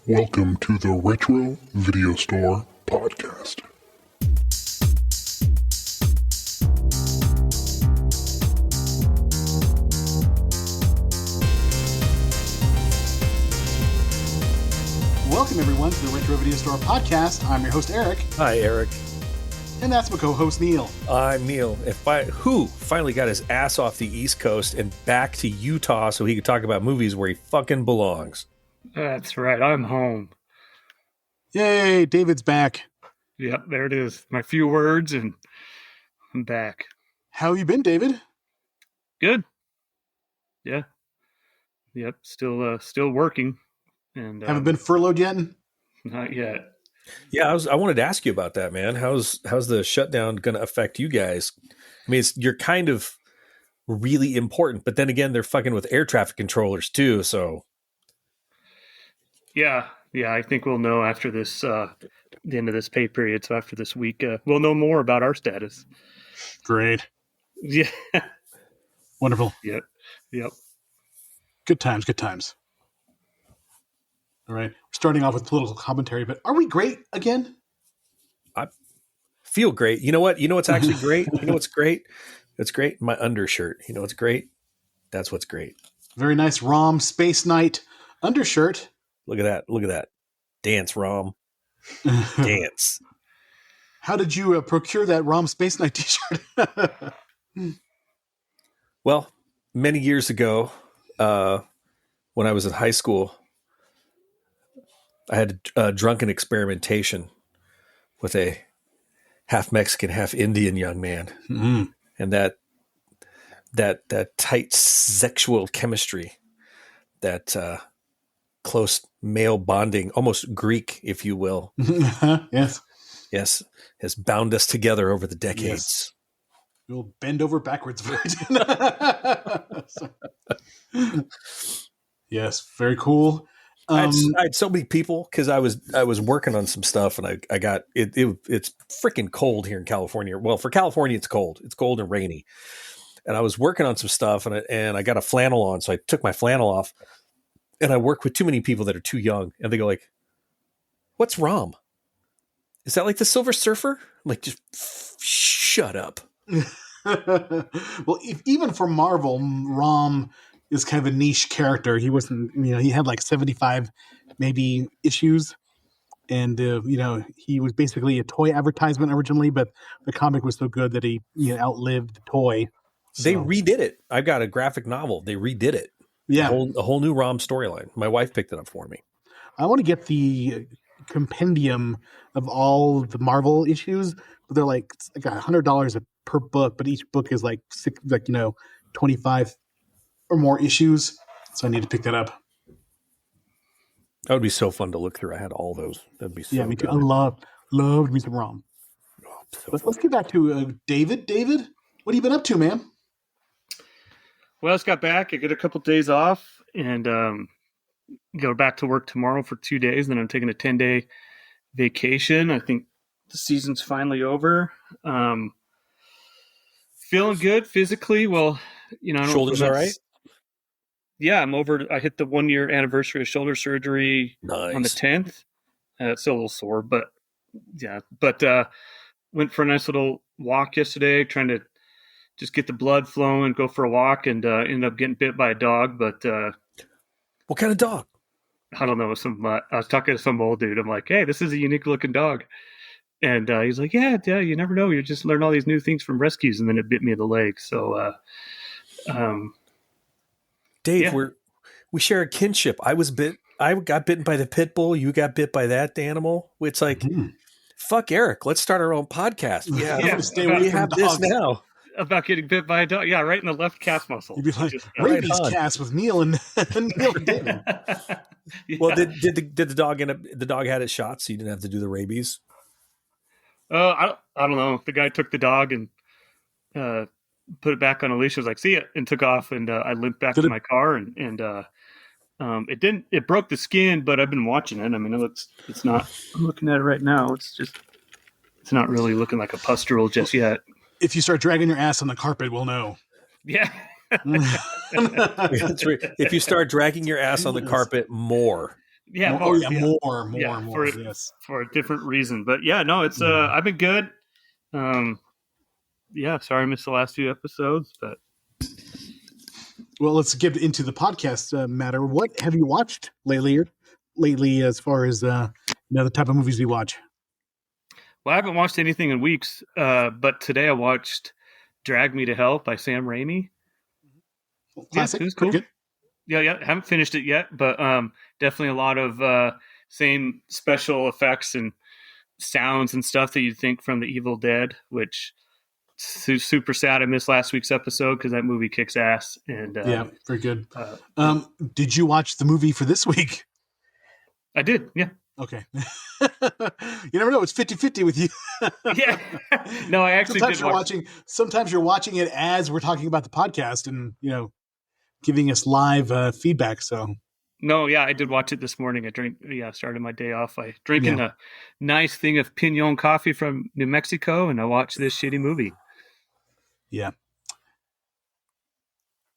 Welcome to the Retro Video Store Podcast. Welcome everyone to the Retro Video Store Podcast. I'm your host Eric. Hi, Eric. And that's my co-host Neil. I'm Neil. Who finally got his ass off the East Coast and back to Utah so he could talk about movies where he fucking belongs. That's right. I'm home. Yay, David's back. Yep, there it is. My few words and I'm back. How you been, David? Good. Yeah. Yep, still working. And Haven't been furloughed yet? Not yet. Yeah, I wanted to ask you about that, man. How's the shutdown going to affect you guys? I mean, you're kind of really important, but then again, they're fucking with air traffic controllers too, so. Yeah, I think we'll know after this, the end of this pay period. So after this week, we'll know more about our status. Great. Yeah. Wonderful. Yep. Good times. All right. We're starting off with political commentary, but are we great again? I feel great. You know what? You know what's actually great? You know what's great? It's great. My undershirt. You know what's great? That's what's great. Very nice ROM Space Knight undershirt. Look at that. Dance, Rom. Dance. How did you procure that ROM Space Knight t-shirt? Well, many years ago, when I was in high school, I had a drunken experimentation with a half Mexican, half Indian young man. Mm-hmm. And that tight sexual chemistry, that close male bonding, almost Greek, if you will. Yes, has bound us together over the decades. Yes. We'll bend over backwards version. Yes, very cool. I had so many people because I was working on some stuff, and I got it. It's freaking cold here in California. Well, for California, it's cold. It's cold and rainy. And I was working on some stuff, and I got a flannel on, so I took my flannel off. And I work with too many people that are too young, and they go like, "What's ROM? Is that like the Silver Surfer?" I'm like, just shut up. Well, even for Marvel, ROM is kind of a niche character. He wasn't, he had like 75 maybe issues, and he was basically a toy advertisement originally, but the comic was so good that he outlived the toy. So. They redid it. I've got a graphic novel. They redid it. Yeah, a whole new ROM storyline. My wife picked it up for me. I want to get the compendium of all the Marvel issues, but they're like $100 per book, but each book is like 25 or more issues. So I need to pick that up. That would be so fun to look through. I had all those. That'd be so me too. good. I loved me some ROM. Oh, Let's get back to David. David, what have you been up to, man? Well, I just got back. I get a couple days off and go back to work tomorrow for 2 days. Then I'm taking a 10-day vacation. I think the season's finally over. Feeling good physically. Well, shoulders all right? Yeah, I'm over. I hit the 1-year anniversary of shoulder surgery on the 10th. It's still a little sore, but yeah. But went for a nice little walk yesterday, trying to just get the blood flowing, go for a walk, and ended up getting bit by a dog. But what kind of dog? I don't know. I was talking to some old dude. I'm like, "Hey, this is a unique looking dog," and he's like, "Yeah, you never know. You just learn all these new things from rescues." And then it bit me in the leg. So, Dave, yeah. we share a kinship. I got bitten by the pit bull. You got bit by that animal. It's like, fuck Eric. Let's start our own podcast. Yeah, we have this now. About getting bit by a dog. Yeah, right in the left calf muscle. You'd be like, rabies cast with Neil and Neil and David. Yeah. Well, did the dog end up? The dog had its shots, so you didn't have to do the rabies. I don't know. The guy took the dog and put it back on a leash. I was like, "See ya," and took off. And I limped back to my car. And it didn't. It broke the skin, but I've been watching it. I mean, it's not. I'm looking at it right now. It's not really looking like a pustule just yet. If you start dragging your ass on the carpet, we'll know. Yeah. That's right. If you start dragging your ass on the carpet more. Yeah, More, more. more. For Yes. for a different reason. But yeah, no, it's I've been good. Yeah, sorry I missed the last few episodes, but Well, let's get into the podcast matter. What have you watched lately? Lately, as far as the type of movies we watch. well, I haven't watched anything in weeks. But today I watched Drag Me to Hell by Sam Raimi. Classic, Yeah, it was pretty cool. good. Yeah, haven't finished it yet, but definitely a lot of same special effects and sounds and stuff that you'd think from the Evil Dead, which super sad I missed last week's episode because that movie kicks ass. And Yeah, very good. Yeah. Did you watch the movie for this week? I did, yeah. Okay. You never know. It's 50-50 with you. Yeah. No, I actually sometimes did you're watch. sometimes you're watching it as we're talking about the podcast and, giving us live feedback. So No, yeah, I did watch it this morning. Started my day off by drinking a nice thing of Pinon coffee from New Mexico, and I watched this shitty movie. yeah.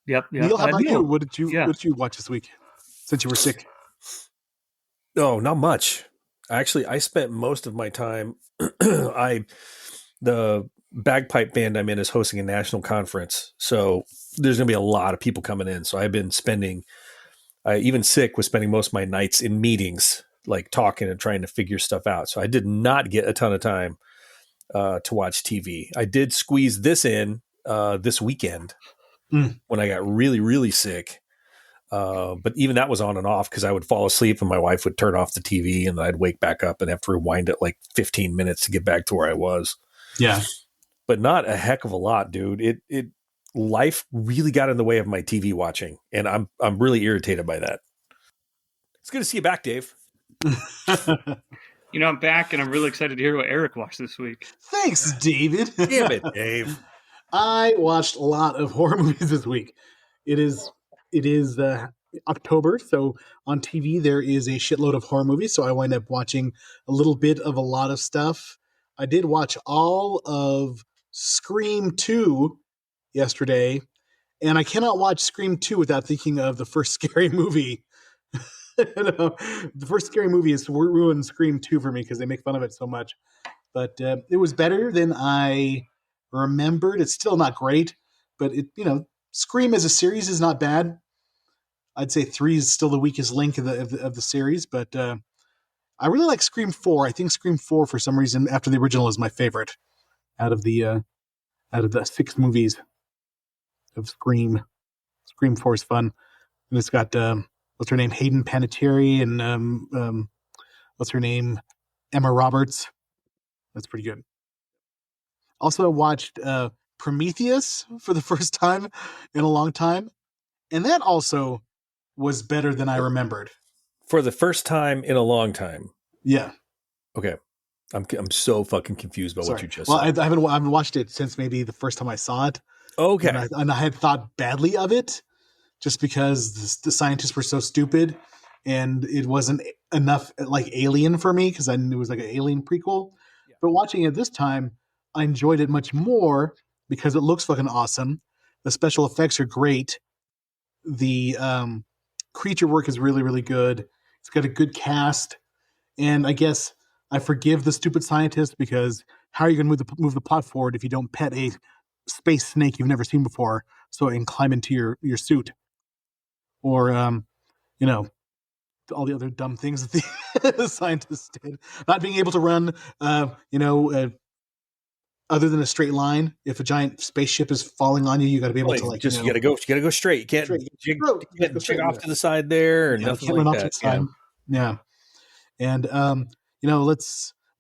Yep. Neil, how about you? Neil, What did you watch this week since you were sick? No, not much. Actually, I spent most of my time. The bagpipe band I'm in is hosting a national conference, so there's going to be a lot of people coming in. So I've been spending, even sick, was spending most of my nights in meetings, like talking and trying to figure stuff out. So I did not get a ton of time to watch TV. I did squeeze this in this weekend when I got really, really sick. But even that was on and off because I would fall asleep and my wife would turn off the TV and I'd wake back up and have to rewind it like 15 minutes to get back to where I was. Yeah. But not a heck of a lot, dude. Life really got in the way of my TV watching, and I'm really irritated by that. It's good to see you back, Dave. I'm back and I'm really excited to hear what Eric watched this week. Thanks, David. Damn it, Dave. I watched a lot of horror movies this week. It is October, so on TV there is a shitload of horror movies. So I wind up watching a little bit of a lot of stuff. I did watch all of Scream 2 yesterday, and I cannot watch Scream 2 without thinking of the first Scary Movie. The first Scary Movie has ruined Scream 2 for me because they make fun of it so much. But it was better than I remembered. It's still not great, but Scream as a series is not bad. I'd say 3 is still the weakest link of the series, but I really like Scream 4. I think Scream 4, for some reason, after the original, is my favorite out of the 6 movies of Scream. Scream 4 is fun, and it's got what's her name, Hayden Panettiere, and what's her name, Emma Roberts. That's pretty good. Also, I watched Prometheus for the first time in a long time, and that also was better than I remembered. For the first time in a long time. Yeah. Okay. I'm so fucking confused about what you just said. said. I haven't watched it since maybe the first time I saw it. Okay. And I had thought badly of it just because the scientists were so stupid and it wasn't enough like Alien for me because I knew it was like an Alien prequel. Yeah. But watching it this time, I enjoyed it much more because it looks fucking awesome. The special effects are great. The creature work is really, really good. It's got a good cast. And I guess I forgive the stupid scientist because how are you going to move the plot forward if you don't pet a space snake you've never seen before so it can climb into your suit? Or, all the other dumb things that the scientists did. Not being able to run, other than a straight line. If a giant spaceship is falling on you, you got to be able to you got to go straight. You can't jig off to the side there or nothing like that. Yeah. And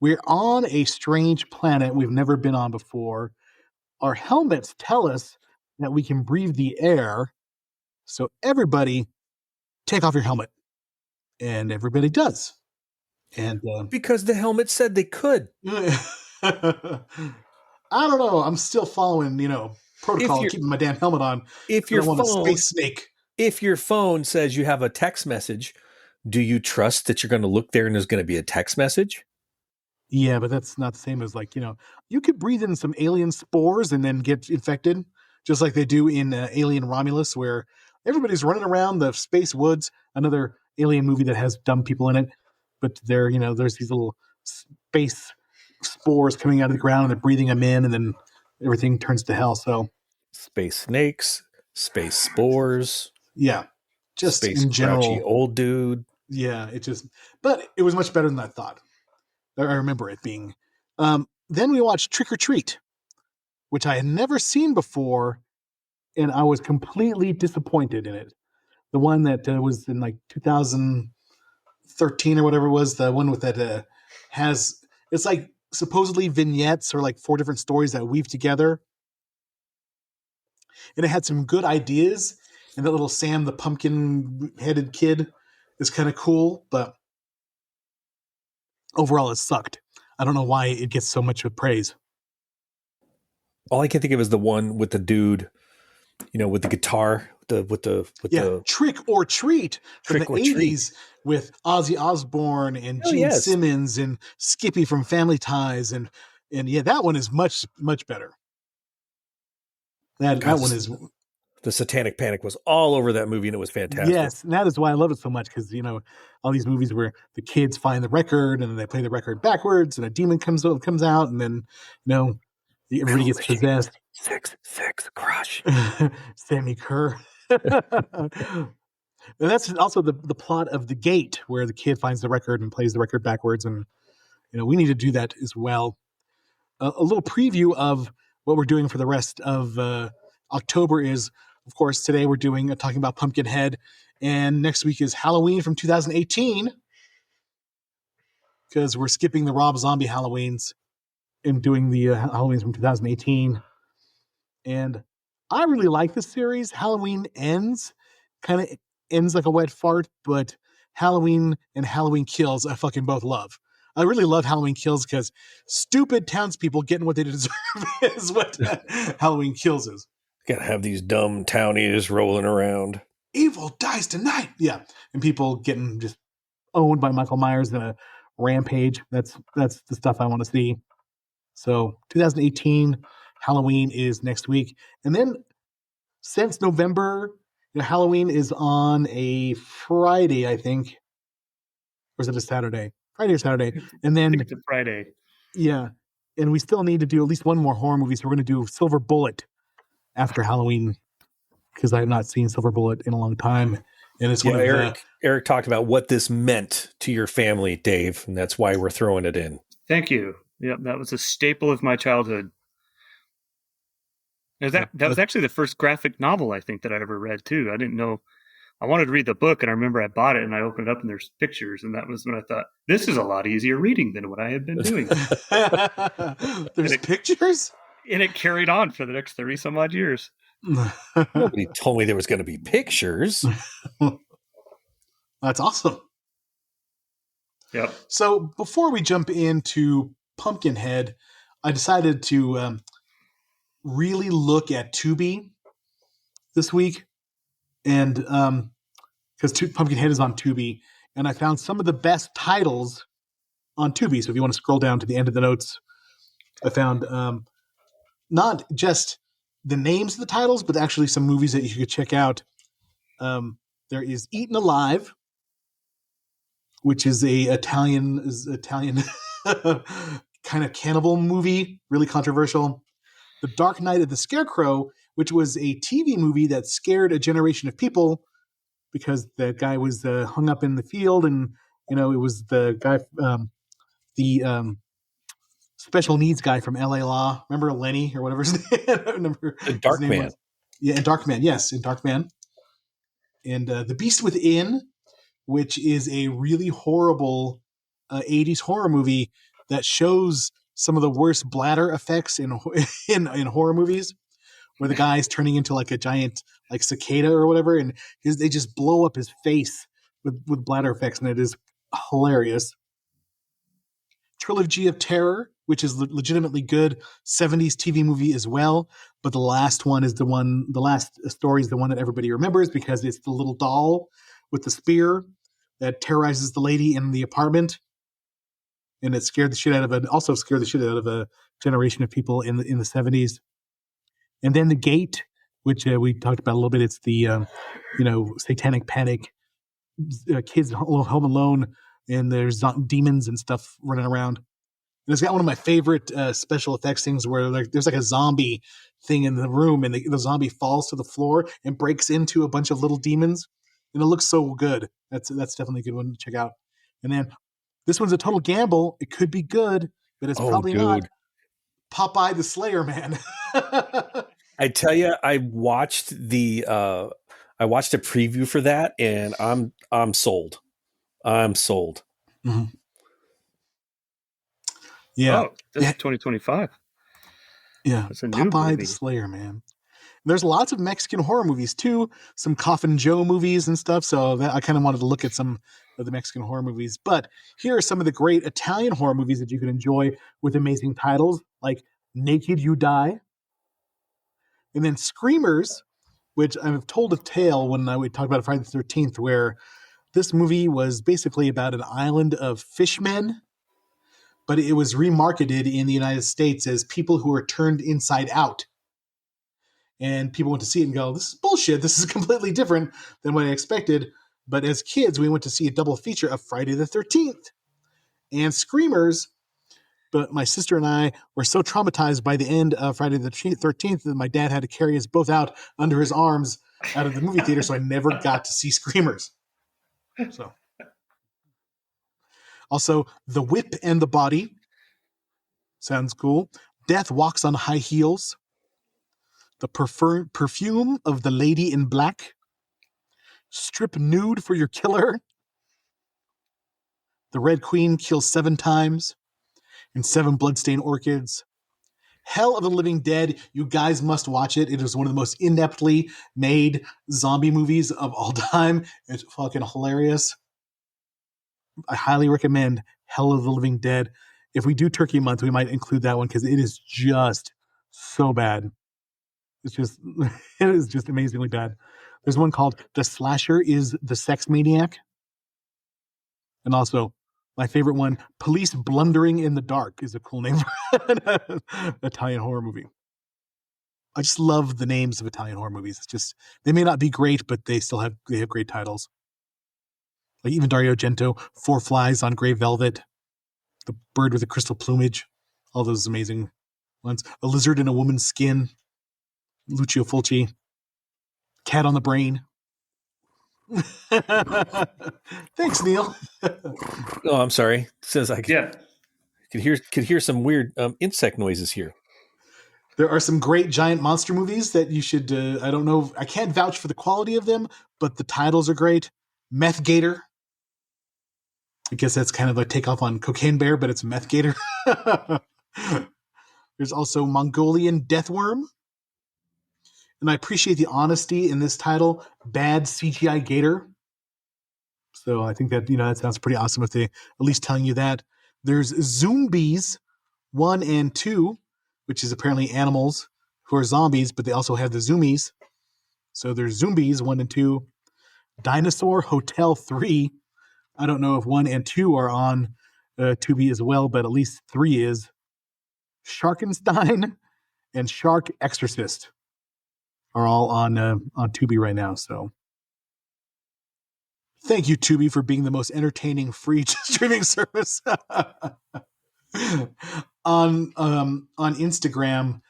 we're on a strange planet we've never been on before. Our helmets tell us that we can breathe the air. So everybody take off your helmet. And everybody does. And because the helmet said they could. I don't know. I'm still following, protocol, keeping my damn helmet on. If your phone, space snake. If your phone says you have a text message, do you trust that you're going to look there and there's going to be a text message? Yeah, but that's not the same as you could breathe in some alien spores and then get infected, just like they do in Alien Romulus, where everybody's running around the space woods. Another alien movie that has dumb people in it, but they're, there's these little space spores coming out of the ground and they're breathing them in, and then everything turns to hell. So Space snakes, space spores, yeah, just space in grouchy general, old dude. yeah, but it was much better than I thought. I remember it being. Then we watched Trick or Treat, which I had never seen before, and I was completely disappointed in it. The one that was in like 2013 or whatever it was, the one with that it's like supposedly vignettes or like 4 different stories that weave together. And it had some good ideas, and that little Sam, the pumpkin-headed kid, is kind of cool, but overall it sucked. I don't know why it gets so much of praise. All I can think of is the one with the dude, with the guitar, with the Trick or Treat from Trick the or 80s with Ozzy Osbourne and Oh, Gene yes. Simmons and Skippy from Family Ties, and yeah, that one is much, much better. That one is. The Satanic Panic was all over that movie, and it was fantastic. Yes, and that is why I love it so much, because all these movies where the kids find the record and then they play the record backwards, and a demon comes out, and then everybody gets possessed. Six crush. Sammy Kerr. And that's also the plot of The Gate, where the kid finds the record and plays the record backwards, and we need to do that as well. A little preview of what we're doing for the rest of October is, of course, today we're talking about Pumpkinhead, and next week is Halloween from 2018, because we're skipping the Rob Zombie Halloweens and doing the Halloweens from 2018. And I really like this series. Halloween ends like a wet fart, but Halloween and Halloween Kills I fucking both love. I really love Halloween Kills because stupid townspeople getting what they deserve is what Halloween Kills is. Gotta have these dumb townies rolling around. Evil dies tonight. Yeah. And people getting just owned by Michael Myers in a rampage. That's the stuff I want to see. So 2018, Halloween is next week. And then since November, Halloween is on a Friday, I think. Or is it a Saturday? Friday or Saturday. And then I think it's a Friday. Yeah. And we still need to do at least one more horror movie. So we're going to do Silver Bullet after Halloween, because I have not seen Silver Bullet in a long time. And it's one of Eric talked about what this meant to your family, Dave, and that's why we're throwing it in. Thank you. Yep, that was a staple of my childhood. That was actually the first graphic novel I think that I ever read too. I didn't know. I wanted to read the book, and I remember I bought it and I opened it up and there's pictures, and that was when I thought, this is a lot easier reading than what I had been doing. There's pictures? And it carried on for the next 30 some odd years. Nobody told me there was going to be pictures. That's awesome. Yep. So before we jump into Pumpkinhead, I decided to really look at Tubi this week, and because Pumpkinhead is on Tubi, and I found some of the best titles on Tubi. So if you want to scroll down to the end of the notes, I found not just the names of the titles, but actually some movies that you could check out. There is Eaten Alive, which is a Italian kind of cannibal movie, really controversial. The Dark Knight of the Scarecrow, which was a TV movie that scared a generation of people because the guy was hung up in the field, and it was the guy, the special needs guy from LA Law. Remember Lenny or whatever his name? I don't remember. The Dark Man. Yeah, in Dark Man. Yes, in Dark Man. And The Beast Within, which is a really horrible 80s horror movie that shows some of the worst bladder effects in horror movies, where the guy's turning into like a giant like cicada or whatever, and they just blow up his face with bladder effects, and it is hilarious. Trilogy of Terror, which is legitimately good 70s TV movie as well, but the last story is the one that everybody remembers because it's the little doll with the spear that terrorizes the lady in the apartment, and it scared the shit out of a generation of people in the 70s. And then The Gate, which we talked about a little bit. It's the Satanic Panic kids home alone, and there's demons and stuff running around. And it's got one of my favorite special effects things where there's like a zombie thing in the room, and the zombie falls to the floor and breaks into a bunch of little demons, and it looks so good. That's definitely a good one to check out. And then this one's a total gamble. It could be good, but it's probably not. Popeye the Slayer Man. I tell you, I watched a preview for that, and I'm sold. I'm sold. Mm-hmm. Yeah. Oh, this is 2025. Yeah. It's a new Popeye movie. the Slayer Man. There's lots of Mexican horror movies too, some Coffin Joe movies and stuff. So I kind of wanted to look at some of the Mexican horror movies. But here are some of the great Italian horror movies that you can enjoy with amazing titles like Naked You Die. And then Screamers, which I've told a tale when we talked about Friday the 13th, where this movie was basically about an island of fishmen, but it was remarketed in the United States as people who are turned inside out. And people went to see it and go, this is bullshit. This is completely different than what I expected. But as kids, we went to see a double feature of Friday the 13th and Screamers. But my sister and I were so traumatized by the end of Friday the 13th that my dad had to carry us both out under his arms out of the movie theater. So I never got to see Screamers. So also, The Whip and the Body. Sounds cool. Death Walks on High Heels. The Perfume of the Lady in Black. Strip Nude for Your Killer. The Red Queen Kills 7 Times. And 7 Bloodstained Orchids. Hell of the Living Dead. You guys must watch it. It is one of the most ineptly made zombie movies of all time. It's fucking hilarious. I highly recommend Hell of the Living Dead. If we do Turkey Month, we might include that one because it is just so bad. It is just amazingly bad. There's one called The Slasher is the Sex Maniac. And also, my favorite one, Police Blundering in the Dark, is a cool name for an Italian horror movie. I just love the names of Italian horror movies. It's just, they may not be great, but they have great titles. Like even Dario Argento, 4 Flies on Grey Velvet, The Bird with the Crystal Plumage, all those amazing ones. A Lizard in a Woman's Skin, Lucio Fulci, Cat on the Brain. Thanks, Neil. Oh, I'm sorry. It says I Yeah. could hear some weird insect noises here. There are some great giant monster movies that you should. I don't know. I can't vouch for the quality of them, but the titles are great. Meth Gator. I guess that's kind of a takeoff on Cocaine Bear, but it's Meth Gator. There's also Mongolian Deathworm. And I appreciate the honesty in this title, Bad CGI Gator. So I think that, that sounds pretty awesome if they at least telling you that. There's Zombies 1 and 2, which is apparently animals who are zombies, but they also have the zoomies. So there's Zombies 1 and 2. Dinosaur Hotel 3. I don't know if 1 and 2 are on Tubi as well, but at least 3 is. Sharkenstein and Shark Exorcist are all on Tubi right now. So thank you, Tubi, for being the most entertaining free streaming service. On Instagram,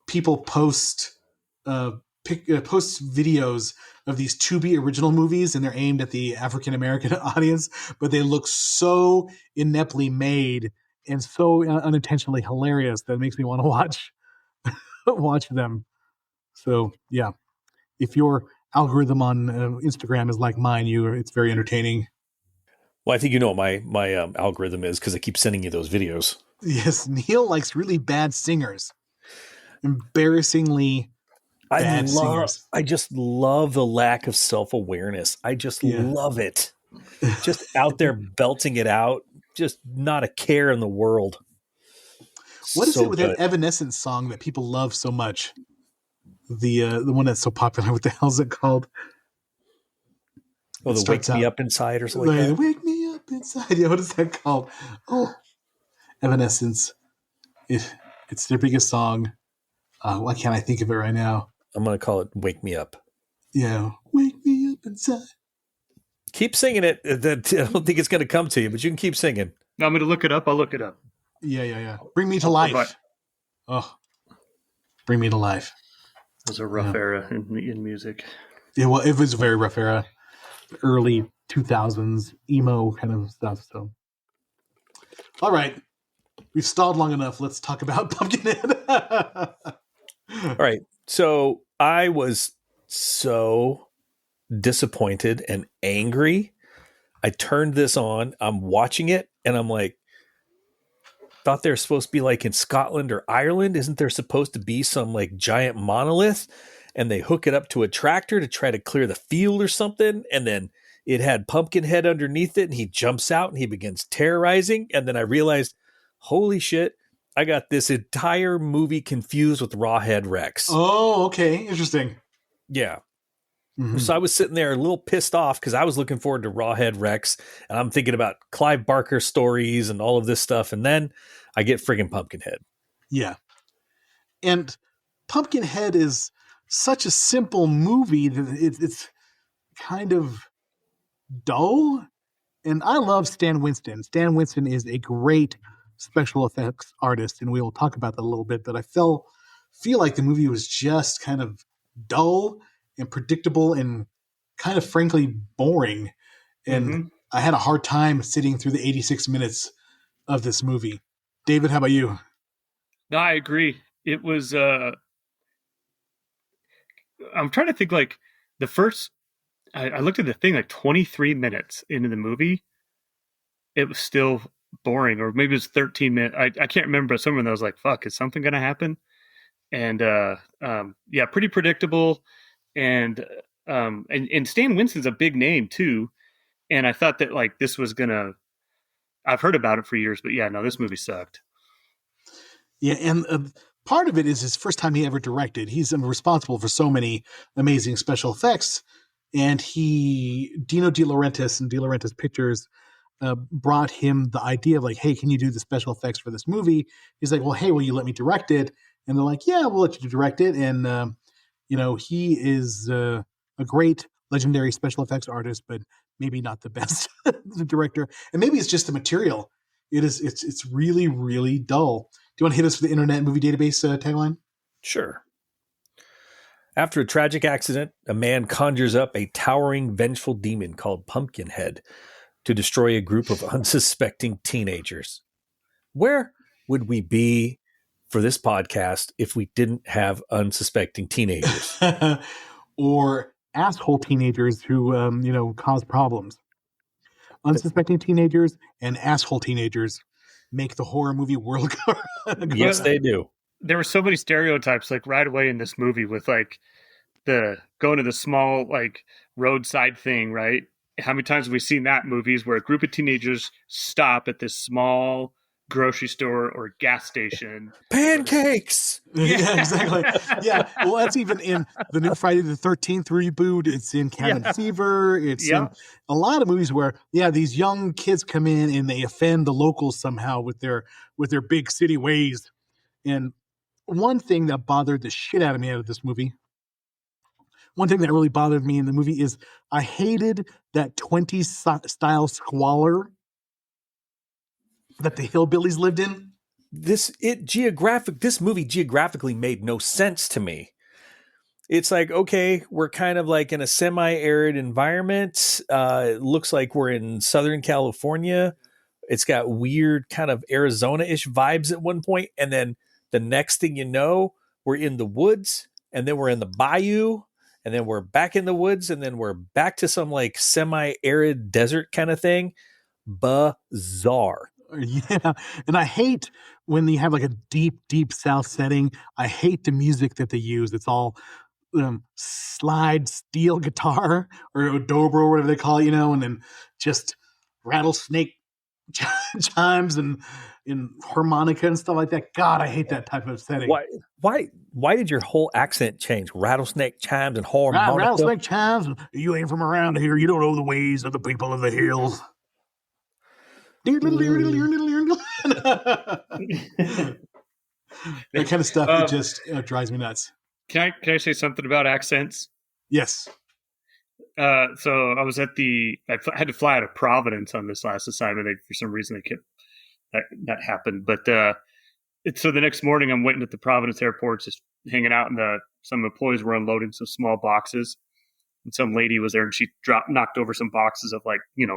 people post videos of these Tubi original movies, and they're aimed at the African American audience, but they look so ineptly made and so unintentionally hilarious that it makes me want to watch them. So yeah, if your algorithm on Instagram is like mine, it's very entertaining. Well, I think you know what my algorithm is because I keep sending you those videos. Yes, Neil likes really bad singers. Embarrassingly bad singers. I just love the lack of self-awareness. I just love it. Just out there belting it out. Just not a care in the world. What is it with that Evanescence song that people love so much? The one that's so popular. What the hell is it called? Oh, the Wake Me Up Inside or something like that? Wake Me Up Inside. Yeah, what is that called? Oh, Evanescence. It's their biggest song. Why can't I think of it right now? I'm going to call it Wake Me Up. Yeah. Wake Me Up Inside. Keep singing it. I don't think it's going to come to you, but you can keep singing. No, I'm going to look it up. I'll look it up. Yeah. Bring Me to Life. Oh, Bring Me to Life. It was a rough era in music. Yeah, well, it was a very rough era. Early 2000s emo kind of stuff. So, all right, we've stalled long enough. Let's talk about Pumpkinhead. All right, so I was so disappointed and angry. I turned this on. I'm watching it, and I'm like, thought they're supposed to be like in Scotland or Ireland. Isn't there supposed to be some like giant monolith? And they hook it up to a tractor to try to clear the field or something. And then it had Pumpkinhead underneath it, and he jumps out and he begins terrorizing. And then I realized, holy shit, I got this entire movie confused with Rawhead Rex. Oh, okay. Interesting. Yeah. Mm-hmm. So I was sitting there a little pissed off because I was looking forward to Rawhead Rex, and I'm thinking about Clive Barker stories and all of this stuff. And then I get friggin' Pumpkinhead. Yeah. And Pumpkinhead is such a simple movie that it's kind of dull. And I love Stan Winston. Stan Winston is a great special effects artist, and we will talk about that a little bit. But I feel like the movie was just kind of dull and predictable and kind of frankly boring. And I had a hard time sitting through the 86 minutes of this movie. David, how about you? No, I agree. It was I'm trying to think, like, the first I looked at the thing like 23 minutes into the movie. It was still boring, or maybe it was 13 minutes. I can't remember, but someone that was like, fuck, is something going to happen? And yeah, pretty predictable. And Stan Winston's a big name too. And I thought that like this was gonna, I've heard about it for years, but yeah, no, this movie sucked. Yeah. And part of it is his first time he ever directed. He's responsible for so many amazing special effects. And Dino De Laurentiis and De Laurentiis Pictures brought him the idea of like, hey, can you do the special effects for this movie? He's like, well, hey, will you let me direct it? And they're like, yeah, we'll let you direct it. And, he is a great legendary special effects artist, but maybe not the best director. And maybe it's just the material. It's really, really dull. Do you want to hit us with the Internet Movie Database tagline? Sure. After a tragic accident, a man conjures up a towering, vengeful demon called Pumpkinhead to destroy a group of unsuspecting teenagers. Where would we be for this podcast if we didn't have unsuspecting teenagers? Or asshole teenagers who, cause problems. Unsuspecting teenagers and asshole teenagers make the horror movie world go. Yes, they do. There were so many stereotypes like right away in this movie with like the going to the small like roadside thing, right? How many times have we seen that movies where a group of teenagers stop at this small grocery store or gas station? Pancakes! Yeah, exactly. Yeah, well, that's even in the new Friday the 13th reboot. It's in Cabin Fever. It's in a lot of movies where, these young kids come in and they offend the locals somehow with their big city ways. And one thing that bothered the shit out of me out of this movie, one thing that really bothered me in the movie is I hated that 20s style squalor that the hillbillies lived in. This movie geographically made no sense to me. It's like, okay, we're kind of like in a semi-arid environment. It looks like we're in Southern California. It's got weird kind of Arizona-ish vibes at one point. And then the next thing you know, we're in the woods, and then we're in the bayou, and then we're back in the woods, and then we're back to some like semi-arid desert kind of thing. Bizarre. Yeah. And I hate when you have like a deep, deep South setting. I hate the music that they use. It's all slide steel guitar or a dobro or whatever they call it, and then just rattlesnake chimes and harmonica and stuff like that. God, I hate that type of setting. Why did your whole accent change? Rattlesnake chimes and harmonica? Rattlesnake chimes. You ain't from around here. You don't know the ways of the people of the hills. That kind of stuff, it just drives me nuts. Can I say something about accents? Yes. So I was at had to fly out of Providence on this last assignment. For some reason, they kept that happened. But so the next morning, I'm waiting at the Providence airport, just hanging out, and some employees were unloading some small boxes. And some lady was there, and she knocked over some boxes of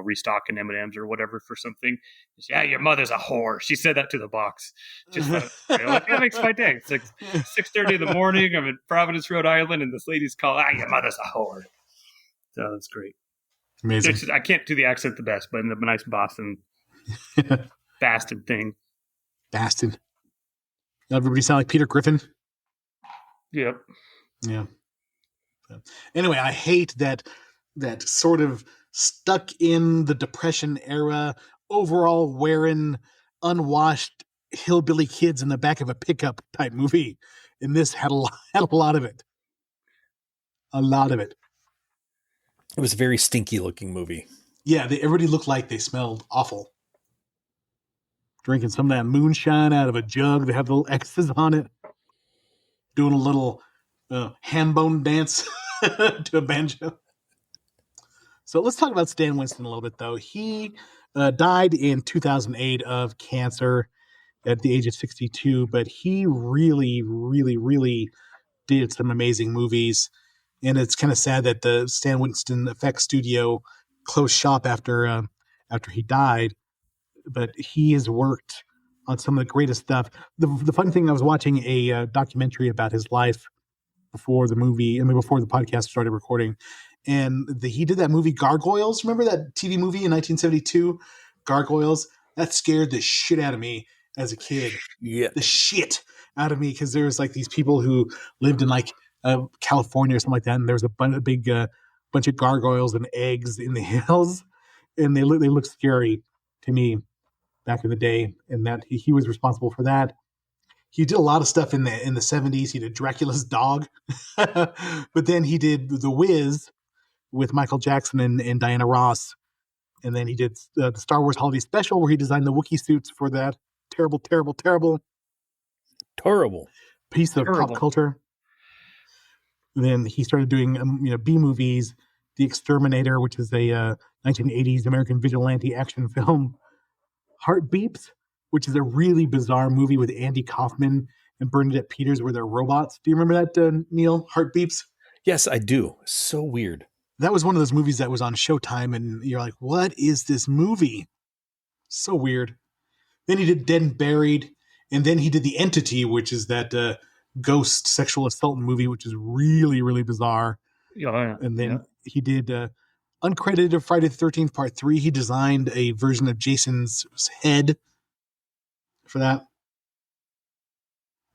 restocking M&Ms or whatever for something. She, yeah, your mother's a whore. She said that to the box. Just that makes my day. It's like 6:30 in the morning. I'm in Providence, Rhode Island, and this lady's calling, your mother's a whore. So that's great. Amazing. I can't do the accent the best, but in the nice Boston Boston thing. Boston. Everybody sound like Peter Griffin? Yep. Yeah. Anyway, I hate that sort of stuck in the Depression era, overall wearing unwashed hillbilly kids in the back of a pickup type movie. And this had a lot of it. A lot of it. It was a very stinky looking movie. Yeah, everybody looked like they smelled awful. Drinking some of that moonshine out of a jug. They have little X's on it. Doing a little hand bone dance to a banjo. So let's talk about Stan Winston a little bit, though. He died in 2008 of cancer at the age of 62, but he really, really, really did some amazing movies. And it's kind of sad that the Stan Winston Effects Studio closed shop after he died. But he has worked on some of the greatest stuff. The fun thing, I was watching a documentary about his life before the podcast started recording, and he did that movie Gargoyles. Remember that TV movie in 1972, Gargoyles? That scared the shit out of me as a kid. Yeah, the shit out of me, because there was like these people who lived in like California or something like that, and there was a big bunch of gargoyles and eggs in the hills, and they look scary to me back in the day, and that he was responsible for that. He did a lot of stuff in the 70s. He did Dracula's Dog, but then he did The Wiz with Michael Jackson and Diana Ross, and then he did the Star Wars Holiday Special, where he designed the Wookiee suits for that terrible piece of pop culture. And then he started doing B movies, The Exterminator, which is a 1980s American vigilante action film. Heart Beeps, which is a really bizarre movie with Andy Kaufman and Bernadette Peters where they're robots. Do you remember that, Neil? Heart Beeps? Yes, I do. So weird. That was one of those movies that was on Showtime, and you're like, what is this movie? So weird. Then he did Dead and Buried, and then he did The Entity, which is that ghost sexual assault movie, which is really, really bizarre. Yeah. And then he did uncredited Friday the 13th Part 3. He designed a version of Jason's head for that.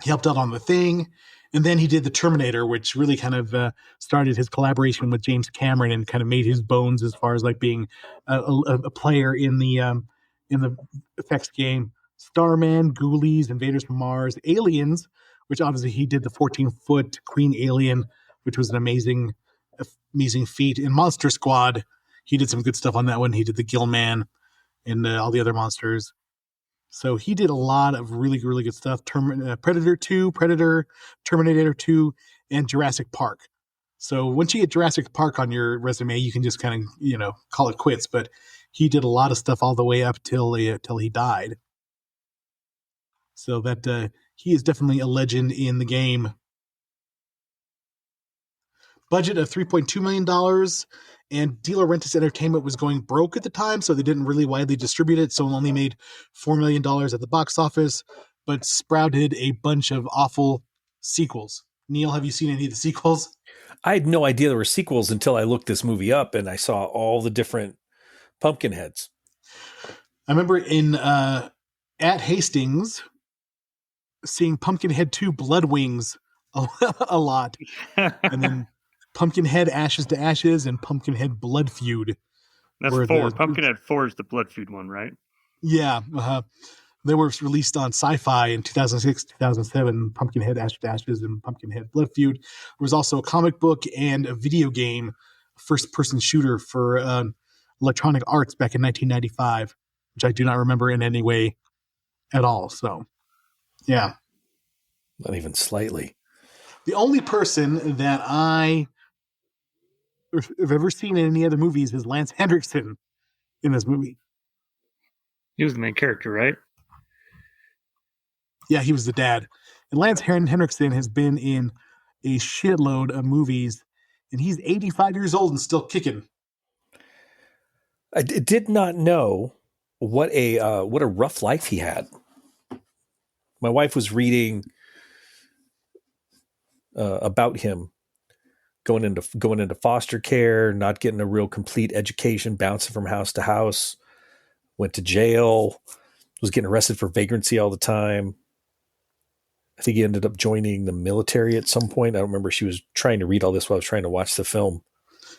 He helped out on The Thing. And then he did The Terminator, which really kind of started his collaboration with James Cameron and kind of made his bones as far as like being a player in the effects game. Starman, Ghoulies, Invaders from Mars, Aliens, which obviously he did the 14-foot Queen Alien, which was an amazing feat. In Monster Squad, he did some good stuff on that one. He did the Gill Man and all the other monsters. So he did a lot of really, really good stuff. Predator 2, Predator, Terminator 2, and Jurassic Park. So once you get Jurassic Park on your resume, you can just kind of, call it quits. But he did a lot of stuff all the way up till he died. So that he is definitely a legend in the game. Budget of $3.2 million, and De Laurentiis Entertainment was going broke at the time, so they didn't really widely distribute it, so it only made $4 million at the box office, but sprouted a bunch of awful sequels. Neil, have you seen any of the sequels? I had no idea there were sequels until I looked this movie up and I saw all the different Pumpkinheads. I remember at Hastings seeing Pumpkinhead 2 Blood Wings a lot, and then Pumpkinhead Ashes to Ashes and Pumpkinhead Blood Feud. That's 4. Pumpkinhead 4 is the Blood Feud one, right? Yeah. They were released on Sci-Fi in 2006, 2007, Pumpkinhead Ashes to Ashes and Pumpkinhead Blood Feud. There was also a comic book and a video game, first-person shooter for Electronic Arts back in 1995, which I do not remember in any way at all. So, yeah. Not even slightly. The only person that I I've ever seen in any other movies is Lance Henriksen in this movie. He was the main character, right? Yeah, he was the dad. And Lance Henriksen has been in a shitload of movies, and he's 85 years old and still kicking. I did not know what a rough life he had. My wife was reading about him going into foster care, not getting a real complete education, bouncing from house to house, went to jail, was getting arrested for vagrancy all the time. I think he ended up joining the military at some point. I don't remember. She was trying to read all this while I was trying to watch the film.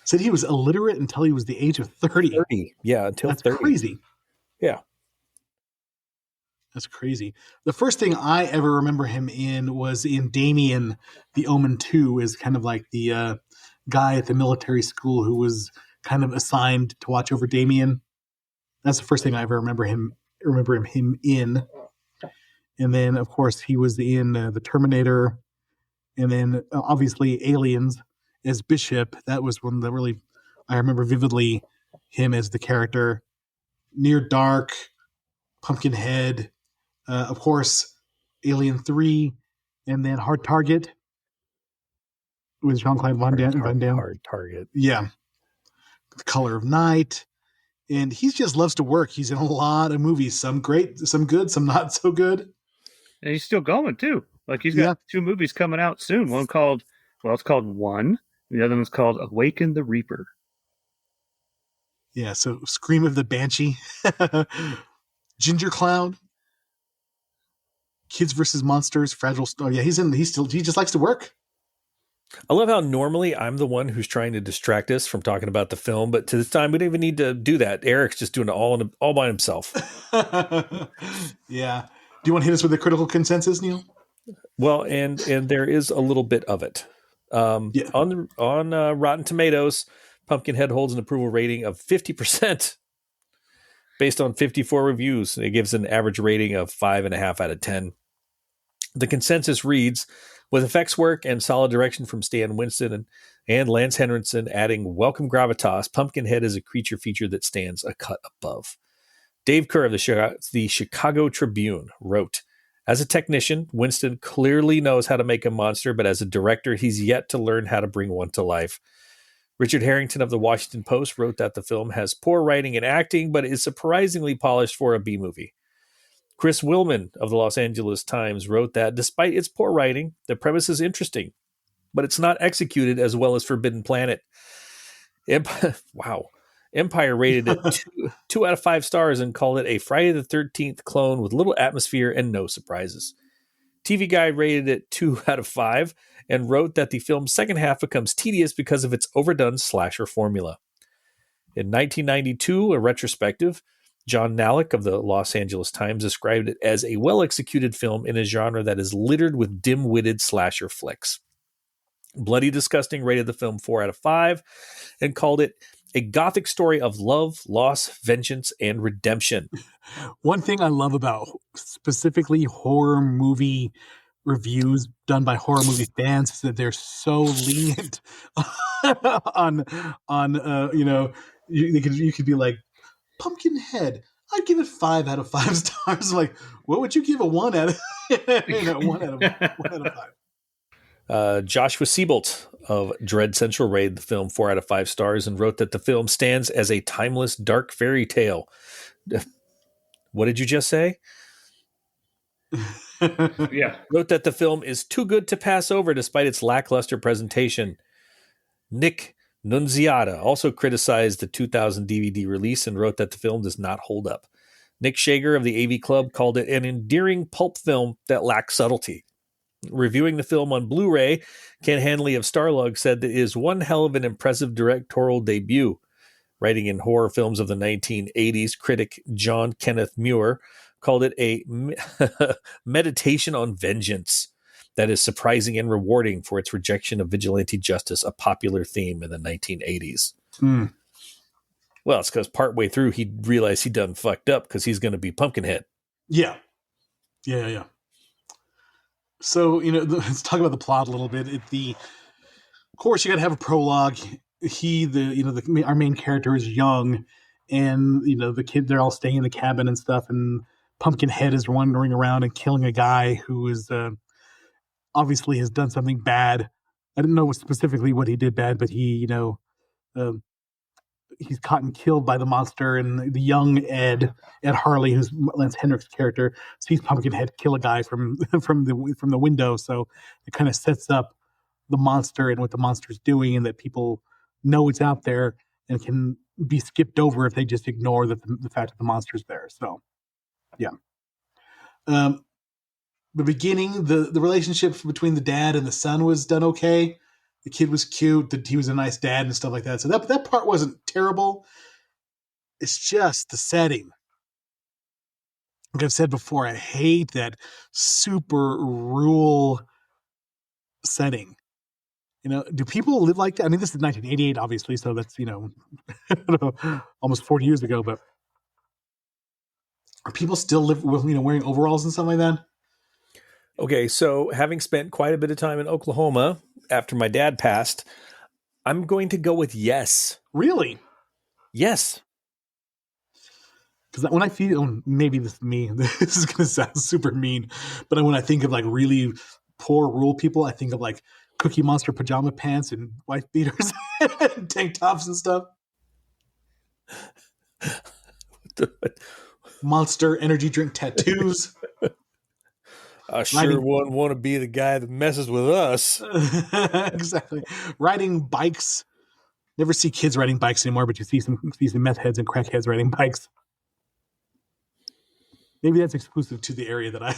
Said he was illiterate until he was the age of 30. 30, yeah, until That's 30. crazy. Yeah. That's crazy. The first thing I ever remember him in was in Damien, The Omen 2, is kind of like the guy at the military school who was kind of assigned to watch over Damien. That's the first thing I ever remember him in. And then, of course, he was in The Terminator, and then obviously Aliens as Bishop. That was one that really I remember vividly him as the character. Near Dark, Pumpkinhead, of course, Alien 3, and then Hard Target with Jean-Claude Van Damme. Hard Target. Yeah. The Color of Night. And he just loves to work. He's in a lot of movies. Some great, some good, some not so good. And he's still going, too. Like, he's got 2 movies coming out soon. One called, it's called One. The other one's called Awaken the Reaper. Yeah, so Scream of the Banshee. Ginger Clown. Kids versus Monsters, Fragile. Oh yeah, he just likes to work. I love how normally I'm the one who's trying to distract us from talking about the film, but to this time we don't even need to do that. Eric's just doing it all by himself. Yeah. Do you want to hit us with a critical consensus, Neil? Well, and there is a little bit of it. On Rotten Tomatoes, Pumpkinhead holds an approval rating of 50%. Based on 54 reviews, it gives an average rating of 5.5 out of 10. The consensus reads, with effects work and solid direction from Stan Winston and Lance Henriksen adding welcome gravitas, Pumpkinhead is a creature feature that stands a cut above. Dave Kerr of the Chicago Tribune wrote, as a technician, Winston clearly knows how to make a monster, but as a director, he's yet to learn how to bring one to life. Richard Harrington of the Washington Post wrote that the film has poor writing and acting, but is surprisingly polished for a B-movie. Chris Willman of the Los Angeles Times wrote that despite its poor writing, the premise is interesting, but it's not executed as well as Forbidden Planet. Empire rated it 2 out of 5 stars and called it a Friday the 13th clone with little atmosphere and no surprises. TV Guide rated it 2 out of 5 and wrote that the film's second half becomes tedious because of its overdone slasher formula. In 1992, a retrospective, John Nalick of the Los Angeles Times described it as a well-executed film in a genre that is littered with dim-witted slasher flicks. Bloody Disgusting rated the film 4 out of 5 and called it a gothic story of love, loss, vengeance, and redemption. One thing I love about specifically horror movie reviews done by horror movie fans is that they're so lenient on you could be like, Pumpkinhead, I'd give it 5 out of 5 stars. Like, what would you give a 1 out of 1 out of 5? Joshua Siebolt of Dread Central rated the film 4 out of 5 stars and wrote that the film stands as a timeless dark fairy tale. What did you just say? Yeah. Wrote that the film is too good to pass over despite its lackluster presentation. Nick Nunziata also criticized the 2000 DVD release and wrote that the film does not hold up. Nick Shager of the AV Club called it an endearing pulp film that lacks subtlety. Reviewing the film on Blu-ray, Ken Hanley of Starlog said that it is one hell of an impressive directorial debut. Writing in horror films of the 1980s, critic John Kenneth Muir called it a meditation on vengeance that is surprising and rewarding for its rejection of vigilante justice, a popular theme in the 1980s. Well, it's because partway through he realized he done fucked up because he's going to be Pumpkinhead. Yeah. So, let's talk about the plot a little bit. Of course, you got to have a prologue. our main character is young, and the kid, they're all staying in the cabin and stuff, and Pumpkinhead is wandering around and killing a guy who is obviously has done something bad. I don't know specifically what he did bad, but um, he's caught and killed by the monster. And the young Ed Harley, who's Lance Henrik's character, sees Pumpkinhead kill a guy from the window. So it kind of sets up the monster and what the monster's doing, and that people know it's out there and can be skipped over if they just ignore the fact that the monster's there. So, yeah. The beginning, the relationship between the dad and the son was done okay. The kid was cute. That he was a nice dad and stuff like that. So that part wasn't terrible. It's just the setting. Like I've said before, I hate that super rural setting. Do people live like that? I mean, this is 1988, obviously, so that's almost 40 years ago. But are people still live with wearing overalls and stuff like that? Okay, so having spent quite a bit of time in Oklahoma after my dad passed, I'm going to go with yes. Really? Yes. Because when I feel, maybe this is me, this is going to sound super mean, but when I think of like really poor rural people, I think of like Cookie Monster pajama pants and wife beaters and tank tops and stuff. Monster energy drink tattoos. I sure wouldn't want to be the guy that messes with us. Exactly. Riding bikes. Never see kids riding bikes anymore, but you see some meth heads and crack heads riding bikes. Maybe that's exclusive to the area that I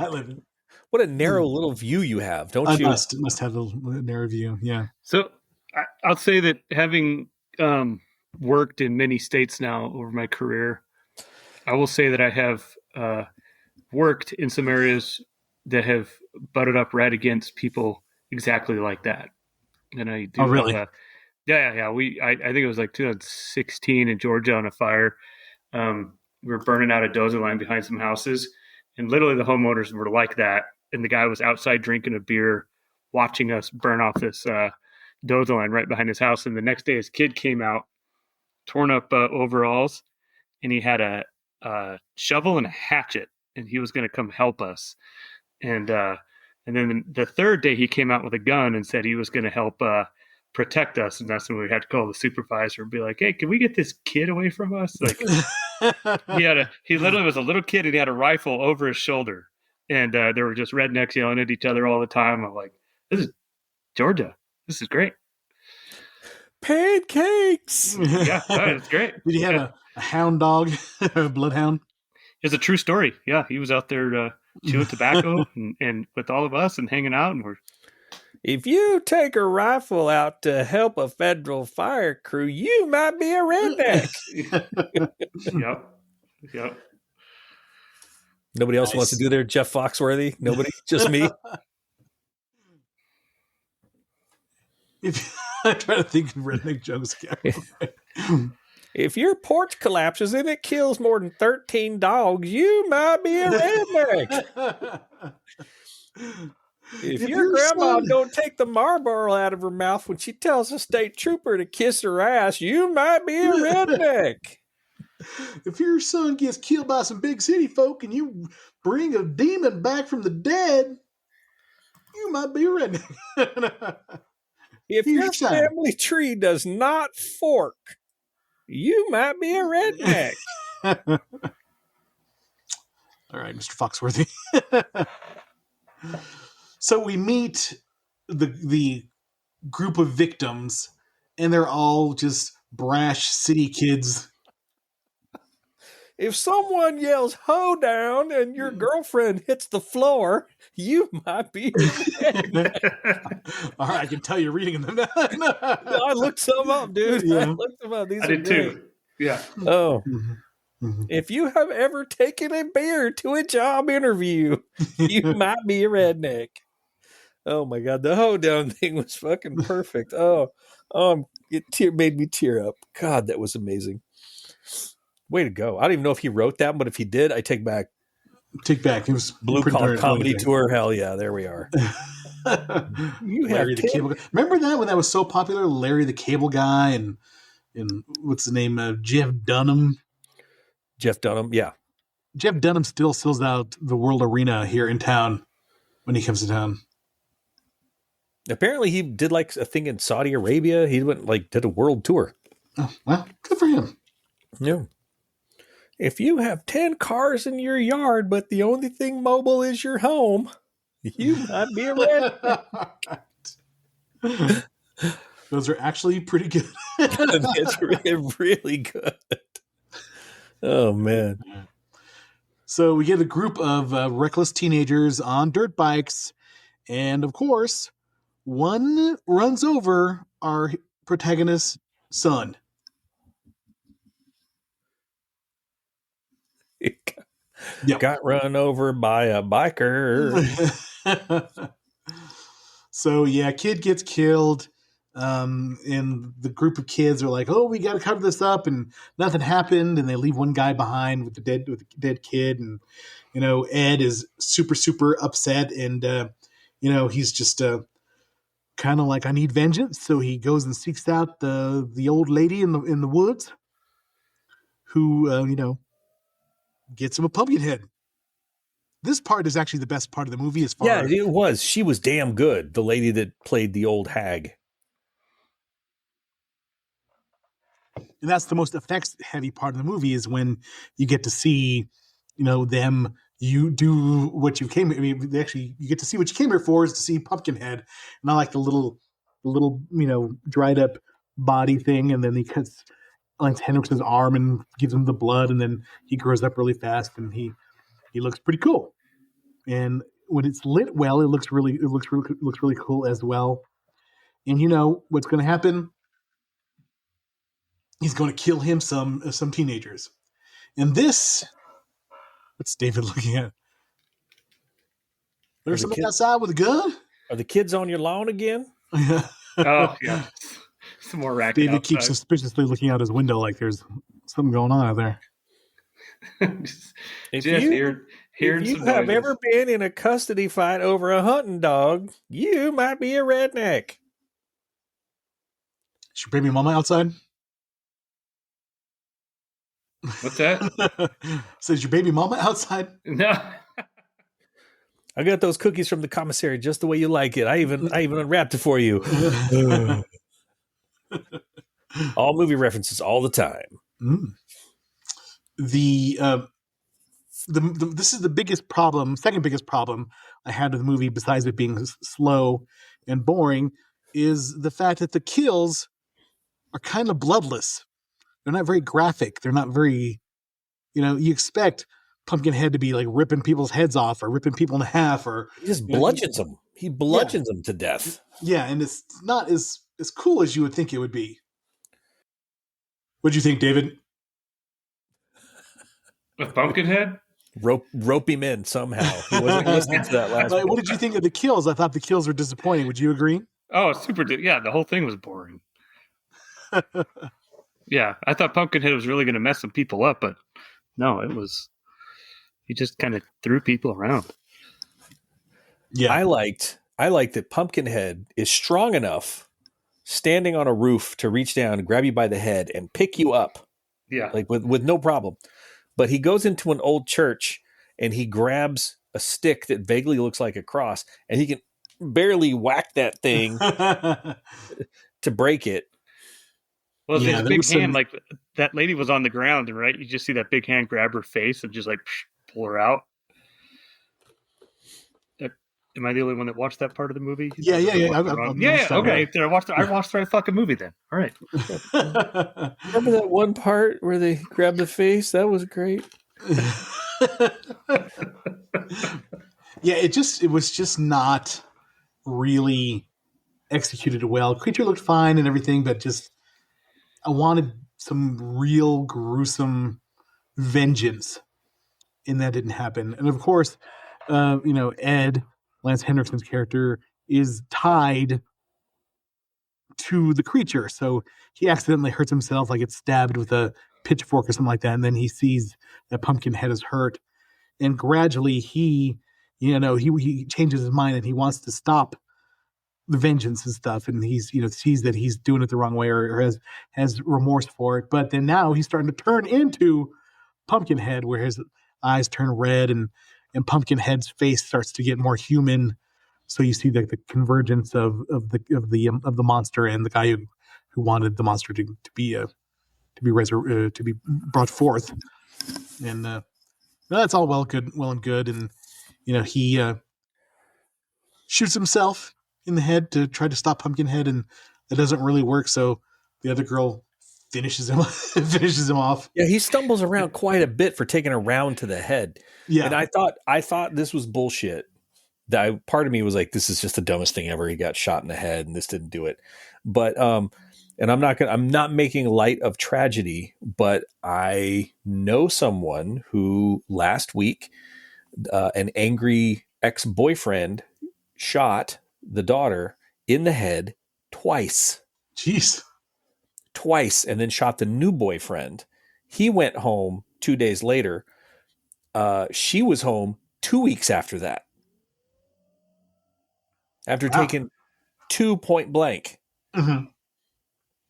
live in. What a narrow little view you have, don't you? I must have a narrow view, yeah. So I'll say that having worked in many states now over my career, I will say that I have worked in some areas that have butted up right against people exactly like that. And I do. Oh, really? Yeah. I think it was like 2016 in Georgia on a fire. We were burning out a dozer line behind some houses, and literally the homeowners were like that. And the guy was outside drinking a beer, watching us burn off this dozer line right behind his house. And the next day his kid came out, torn up overalls, and he had a shovel and a hatchet, and he was going to come help us. And then the third day he came out with a gun and said he was going to help protect us. And that's when we had to call the supervisor and be like, hey, can we get this kid away from us? Like he literally was a little kid and he had a rifle over his shoulder. And there were just rednecks yelling at each other all the time. I'm like, this is Georgia. This is great. Pancakes. Yeah, it's great. Did he have a hound dog, a bloodhound? It's a true story. Yeah, he was out there chewing tobacco and with all of us and hanging out. And if you take a rifle out to help a federal fire crew, you might be a redneck. Yep. Nobody else wants to do their Jeff Foxworthy? Nobody? Just me? I'm trying to think of redneck jokes. If your porch collapses and it kills more than 13 dogs, you might be a redneck. If your grandma don't take the Marlboro out of her mouth when she tells a state trooper to kiss her ass, you might be a redneck. If your son gets killed by some big city folk and you bring a demon back from the dead, you might be a redneck. If your family tree does not fork, you might be a redneck. All right, Mr. Foxworthy. So we meet the group of victims, and they're all just brash city kids. If someone yells "ho down" and your girlfriend hits the floor, you might be. All right, I can tell you're reading them. I looked some up, dude. Yeah. I looked them up. These I did too. Yeah. Oh. If you have ever taken a bear to a job interview, you might be a redneck. Oh my God, the ho down thing was fucking perfect. It made me tear up. God, that was amazing. Way to go. I don't even know if he wrote that, but if he did, I take back. It was Blue Collar Comedy Tour. Hell yeah, there we are. You Larry have the 10 Cable Guy. Remember that when that was so popular? Larry the Cable Guy and what's his name? Jeff Dunham. Jeff Dunham. Yeah. Jeff Dunham still sells out the World Arena here in town when he comes to town. Apparently he did like a thing in Saudi Arabia. He went did a world tour. Oh, well, good for him. Yeah. If you have 10 cars in your yard, but the only thing mobile is your home, you might be a redneck. Those are actually pretty good. It's really, really good. Oh, man. So we get a group of reckless teenagers on dirt bikes. And of course, one runs over our protagonist's son. Yep. Got run over by a biker. So, yeah, kid gets killed. And the group of kids are like, oh, we got to cover this up. And nothing happened. And they leave one guy behind with the dead kid. And, Ed is super, super upset. And, he's just kind of like, I need vengeance. So he goes and seeks out the old lady in the woods who, gets him a pumpkin head. This part is actually the best part of the movie as far as... Yeah, it was. She was damn good. The lady that played the old hag. And that's the most effects heavy part of the movie is when you get to see, them, you do what you came. I mean, you get to see what you came here for is to see Pumpkinhead, not like the little, dried up body thing. And then he cuts Lance Henriksen's arm and gives him the blood. And then he grows up really fast and he looks pretty cool. And when it's lit well, it looks really cool as well. And what's going to happen? He's going to kill him some teenagers. And this, what's David looking at? There's somebody outside with a gun? Are the kids on your lawn again? Oh, yeah. Some more racket David outside. keeps suspiciously looking out his window like there's something going on out there. If you have ever been in a custody fight over a hunting dog, you might be a redneck. Is your baby mama outside? What's that? Says your baby mama outside? No. I got those cookies from the commissary just the way you like it. I even unwrapped it for you. All movie references all the time. Mm. This is the biggest problem, second biggest problem I had with the movie, besides it being slow and boring, is the fact that the kills are kind of bloodless. They're not very graphic. They're not very, you expect Pumpkinhead to be like ripping people's heads off or ripping people in half, or he just bludgeons them. He bludgeons them to death. Yeah, and it's not as cool as you would think it would be. What'd you think, David? With Pumpkinhead? Rope him in somehow. He wasn't listening to that last What did you think of the kills? I thought the kills were disappointing. Would you agree? Oh, yeah, the whole thing was boring. Yeah, I thought Pumpkinhead was really going to mess some people up, but no, he just kind of threw people around. Yeah, I liked that Pumpkinhead is strong enough standing on a roof to reach down and grab you by the head and pick you up. Yeah. Like with no problem. But he goes into an old church and he grabs a stick that vaguely looks like a cross and he can barely whack that thing to break it. Well, his big hand, like that lady was on the ground, right? You just see that big hand grab her face and just pull her out. Am I the only one that watched that part of the movie? Yeah. Okay. I watched the right fucking movie then. All right. Remember that one part where they grabbed the face? That was great. Yeah, it was just not really executed well. Creature looked fine and everything, but just I wanted some real gruesome vengeance, and that didn't happen. And of course, Ed, Lance Henriksen's character, is tied to the creature, so he accidentally hurts himself, like gets stabbed with a pitchfork or something like that, and then he sees that Pumpkinhead is hurt, and gradually he changes his mind and he wants to stop the vengeance and stuff, and he's sees that he's doing it the wrong way, or has remorse for it. But then now he's starting to turn into Pumpkinhead, where his eyes turn red, and Pumpkinhead's face starts to get more human. So you see the convergence of the monster and the guy who wanted the monster to be brought forth, and that's all well and good, and he shoots himself in the head to try to stop Pumpkinhead, and it doesn't really work. So the other girl finishes him off. Yeah, he stumbles around quite a bit for taking a round to the head. Yeah, and I thought this was bullshit. Part of me was like, this is just the dumbest thing ever. He got shot in the head, and this didn't do it. But and I'm not making light of tragedy, but I know someone who last week an angry ex-boyfriend shot the daughter in the head twice. Jeez. Twice, and then shot the new boyfriend. He went home 2 days later. She was home 2 weeks after that. After taking 2 point blank. Mm-hmm.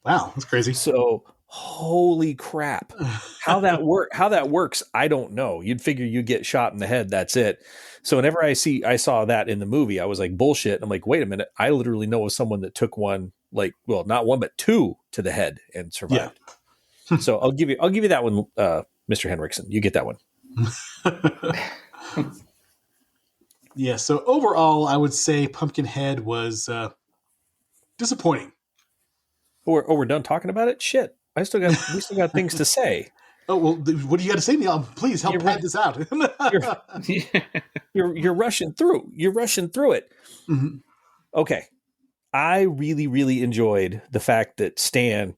Wow, that's crazy. So, holy crap. How that works, I don't know. You'd figure you get shot in the head, that's it. So whenever I saw that in the movie, I was like, bullshit. I'm like, wait a minute. I literally know of someone that took one, like, well, not one, but two to the head and survived. Yeah. So I'll give you that one, Mr. Henriksen. You get that one. Yeah. So overall, I would say Pumpkinhead was disappointing. We're done talking about it. Shit, we still got things to say. Oh well, what do you got to say, Neil? Please help pad this out. You're rushing through. You're rushing through it. Mm-hmm. Okay, I really, really enjoyed the fact that Stan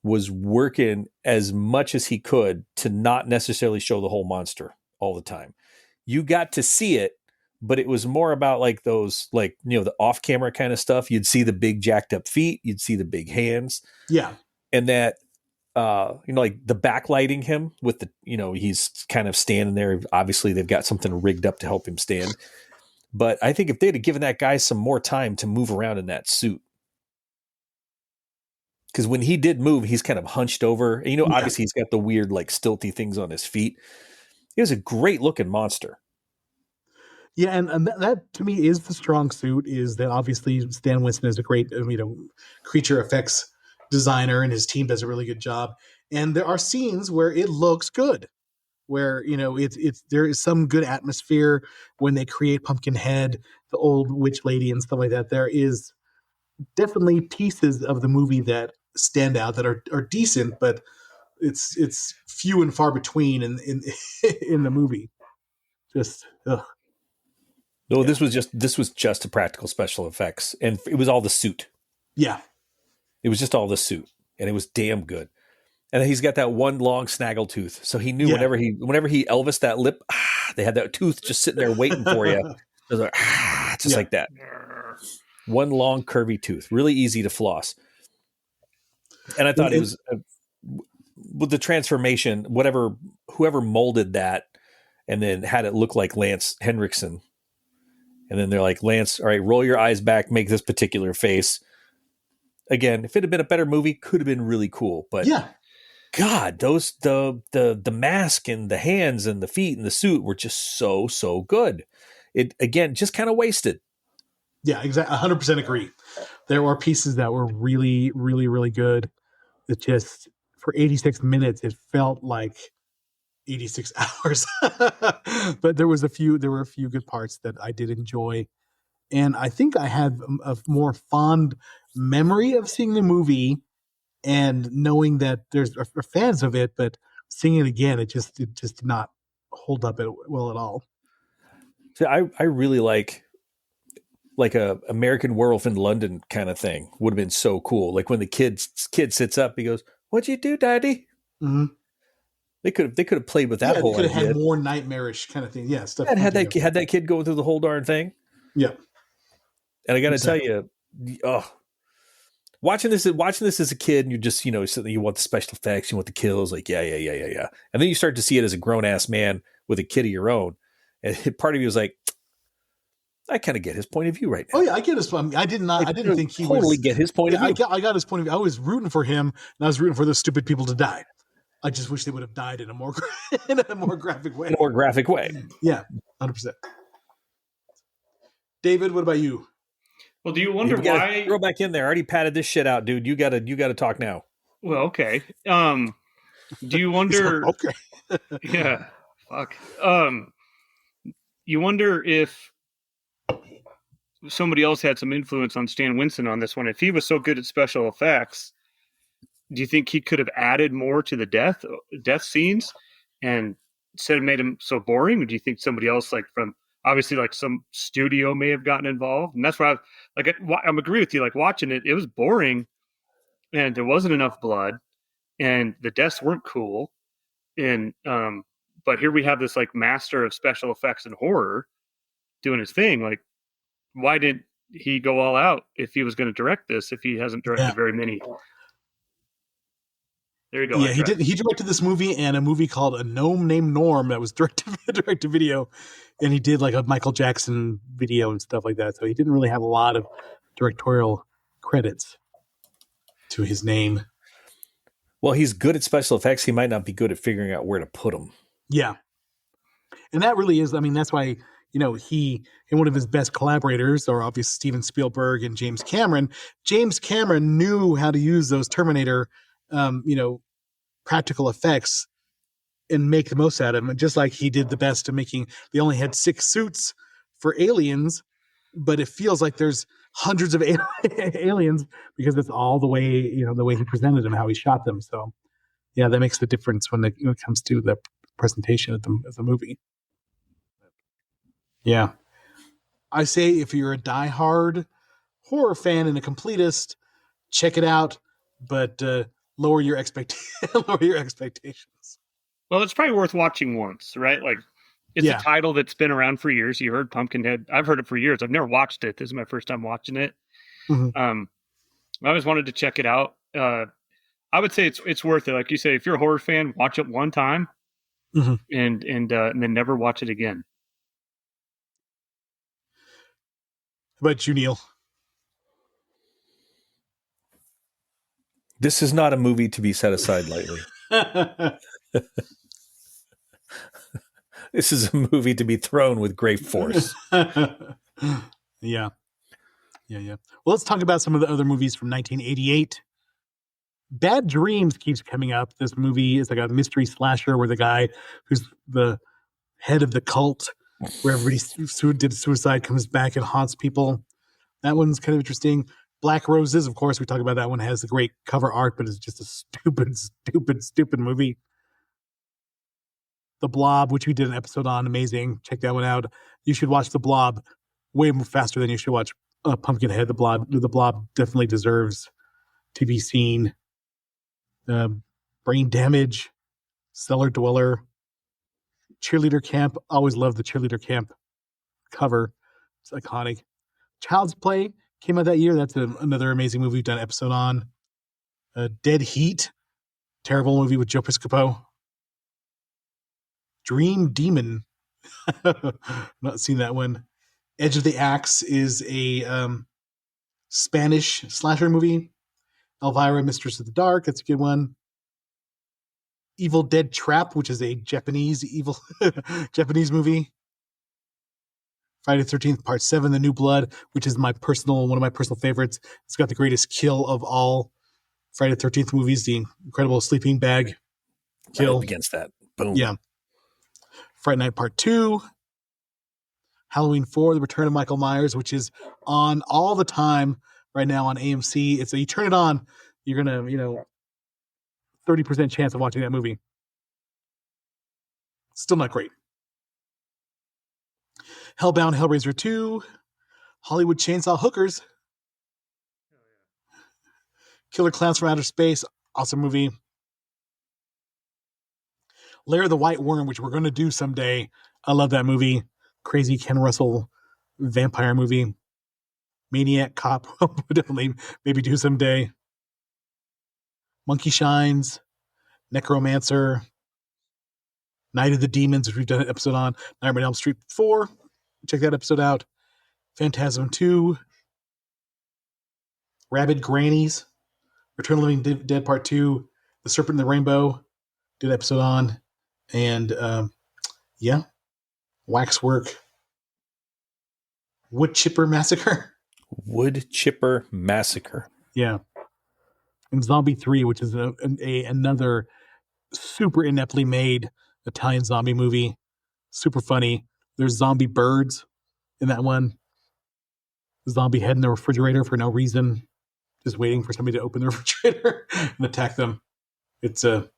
was working as much as he could to not necessarily show the whole monster all the time. You got to see it, but it was more about like those, like, the off camera kind of stuff. You'd see the big jacked up feet. You'd see the big hands. Yeah. And that, like the backlighting him with the, he's kind of standing there. Obviously they've got something rigged up to help him stand. But I think if they'd have given that guy some more time to move around in that suit, because when he did move, he's kind of hunched over. And, obviously he's got the weird, like, stilty things on his feet. It was a great looking monster. Yeah, and that to me is the strong suit. Is that obviously Stan Winston is a great creature effects designer, and his team does a really good job. And there are scenes where it looks good, where it's there is some good atmosphere when they create Pumpkinhead, the old witch lady, and stuff like that. There is definitely pieces of the movie that stand out that are decent, but it's few and far between in in the movie. Just ugh. No, this was just a practical special effects, and it was all the suit. Yeah, it was just all the suit, and it was damn good. And he's got that one long snaggle tooth, so he knew whenever he Elvis that lip, they had that tooth just sitting there waiting for you. It was like, just like that. One long curvy tooth, really easy to floss. And I thought it was with the transformation, whoever molded that, and then had it look like Lance Henriksen. And then they're like, Lance, all right, roll your eyes back, make this particular face. Again, if it had been a better movie, could have been really cool. But God, those the mask and the hands and the feet and the suit were just so good. It again just kind of wasted. Yeah, exactly. 100% agree. There were pieces that were really, really, really good. It just for 86 minutes, it felt like 86 hours. But there were a few good parts that I did enjoy. And I think I had a more fond memory of seeing the movie and knowing that there's are fans of it, but seeing it again, it just did not hold up well at all. So I really like a American Werewolf in London kind of thing. Would have been so cool. Like when the kid sits up, he goes, "What'd you do, Daddy?" Mm-hmm. They could have played with that whole idea. Could have had more more nightmarish kind of thing. Yeah, stuff. And had that kid going through the whole darn thing. Yeah. And I got to tell you, watching this as a kid, and you're just you want the special effects, you want the kills, like yeah, and then you start to see it as a grown ass man with a kid of your own, and part of you was like, I kind of get his point of view right now. Oh yeah, I get his. I didn't think he totally was. get his point of view. I got his point of view. I was rooting for him, and I was rooting for those stupid people to die. I just wish they would have died in a more graphic way. In a more graphic way. Yeah, 100%. David, what about you? Well, do you wonder why? Throw back in there. I already patted this shit out, dude. You gotta talk now. Well, okay. Do you wonder? Okay. Yeah. Fuck. You wonder if somebody else had some influence on Stan Winston on this one. If he was so good at special effects, do you think he could have added more to the death scenes and instead of made him so boring? Or do you think somebody else, like from obviously like some studio, may have gotten involved? And that's why I'm agree with you. Like watching it, it was boring, and there wasn't enough blood, and the deaths weren't cool, and but here we have this like master of special effects and horror doing his thing. Like, why didn't he go all out if he was going to direct this? If he hasn't directed very many. There you go. Yeah, he did. He directed this movie and a movie called A Gnome Named Norm that was direct to video, and he did like a Michael Jackson video and stuff like that. So he didn't really have a lot of directorial credits to his name. Well, he's good at special effects. He might not be good at figuring out where to put them. Yeah, and that really is. I mean, that's why he and one of his best collaborators are obviously Steven Spielberg and James Cameron. James Cameron knew how to use those Terminator practical effects and make the most out of them, just like he did the best of making. They only had 6 suits for aliens, but it feels like there's hundreds of aliens because it's all the way the way he presented them, how he shot them. So yeah, that makes the difference when it comes to the presentation of the movie. Yeah, I say if you're a diehard horror fan and a completist, check it out, but lower your expectations. Well, it's probably worth watching once, right? Like, it's a title that's been around for years. You heard Pumpkinhead. I've heard it for years. I've never watched it. This is my first time watching it. Mm-hmm. I always wanted to check it out. I would say it's worth it. Like you say, if you're a horror fan, watch it one time, mm-hmm. and then never watch it again. How about you, Neil? This is not a movie to be set aside lightly. This is a movie to be thrown with great force. Yeah. Well, let's talk about some of the other movies from 1988. Bad Dreams keeps coming up. This movie is like a mystery slasher where the guy who's the head of the cult where everybody did suicide comes back and haunts people. That one's kind of interesting. Black Roses, of course, we talk about that one, has the great cover art, but it's just a stupid movie. The Blob, which we did an episode on, amazing. Check that one out. You should watch The Blob way more faster than you should watch Pumpkinhead. The Blob definitely deserves to be seen. Brain Damage, Cellar Dweller, Cheerleader Camp. Always love the Cheerleader Camp cover. It's iconic. Child's Play came out that year. That's another amazing movie we've done an episode on. Dead Heat, terrible movie with Joe Piscopo. Dream Demon, not seen that one. Edge of the Axe is a Spanish slasher movie. Elvira, Mistress of the Dark, that's a good one. Evil Dead Trap, which is a Japanese Japanese movie. Friday the 13th, Part 7, The New Blood, which is one of my personal favorites. It's got the greatest kill of all Friday the 13th movies, the incredible sleeping bag kill. Right against that. Boom. Yeah. Friday Night Part 2. Halloween 4, The Return of Michael Myers, which is on all the time right now on AMC. You turn it on, you're going to, 30% chance of watching that movie. Still not great. Hellbound, Hellraiser 2, Hollywood Chainsaw Hookers, Killer Clowns from Outer Space, awesome movie. Lair of the White Worm, which we're going to do someday. I love that movie. Crazy Ken Russell vampire movie. Maniac Cop, we'll definitely maybe do someday. Monkey Shines, Necromancer, Night of the Demons, which we've done an episode on. Nightmare on Elm Street 4. Check that episode out. Phantasm 2, Rabid Grannies, Return of the Living Dead Part 2, The Serpent and the Rainbow, did an episode on, and Waxwork, Wood Chipper Massacre. Wood Chipper Massacre. Yeah. And Zombie 3, which is another super ineptly made Italian zombie movie. Super funny. There's zombie birds in that one. Zombie head in the refrigerator for no reason. Just waiting for somebody to open the refrigerator and attack them. It's worth